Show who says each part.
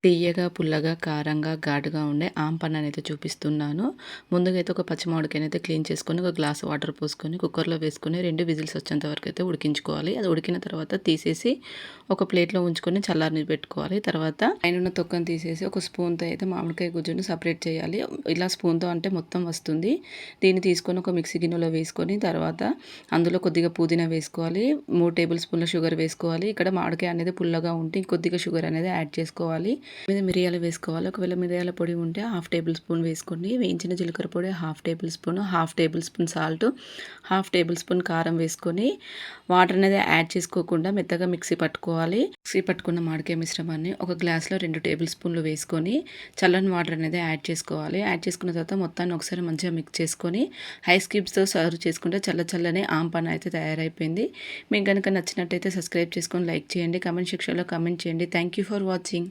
Speaker 1: తియ్యగా, పుల్లగా, కారంగా, ఘాటుగా ఉండే ఆంపన్ననైతే చూపిస్తున్నాను. ముందుగా అయితే ఒక పచ్చి మామిడికాయనైతే క్లీన్ చేసుకొని, ఒక గ్లాస్ వాటర్ పోసుకొని, కుక్కర్‌లో వేసుకొని 2 విజిల్స్ వచ్చేంత వరకైతే ఉడికించుకోవాలి. అది ఉడికిన తర్వాత తీసేసి ఒక ప్లేట్‌లో ఉంచుకొని చల్లారని పెట్టుకోవాలి. తర్వాత పైనున్న తొక్కను తీసేసి ఒక స్పూన్‌తో అయితే మామిడికాయ గుజ్జును సపరేట్ చేయాలి. ఇలా స్పూన్‌తో అంటే మొత్తం వస్తుంది. దీన్ని తీసుకొని ఒక మిక్సీ గిన్నెలో వేసుకొని, తర్వాత అందులో కొద్దిగా పుదీనా వేసుకోవాలి. 3 టేబుల్ స్పూన్ల షుగర్ వేసుకోవాలి. ఇక్కడ మామిడికాయ అనేది పుల్లగా ఉంటే ఇంకొద్దిగా షుగర్ అనేది యాడ్ చేసుకోవాలి. మీద మిరియాలు వేసుకోవాలి. ఒకవేళ మిరియాల పొడి ఉంటే హాఫ్ టేబుల్ స్పూన్ వేసుకోండి. వేయించిన జీలకర్ర పొడి half table spoon, half table spoon salt, half table spoon కారం వేసుకొని వాటర్ అనేది యాడ్ చేసుకోకుండా మెత్తగా మిక్సీ పట్టుకోవాలి. మిక్సీ పట్టుకున్న మామిడికాయ మిశ్రమాన్ని ఒక గ్లాస్లో 2 టేబుల్ స్పూన్లు వేసుకొని చల్లని వాటర్ అనేది యాడ్ చేసుకోవాలి. యాడ్ చేసుకున్న తర్వాత మొత్తాన్ని ఒకసారి మంచిగా మిక్స్ చేసుకొని ఐస్ క్యూబ్స్తో సర్వ్ చేసుకుంటే చల్లనే ఆంపన్న అయితే తయారైపోయింది. మీకు కనుక నచ్చినట్టయితే సబ్స్క్రైబ్ చేసుకొని లైక్ చేయండి. కామెంట్ సెక్షన్లో కామెంట్ చేయండి. Thank you for watching.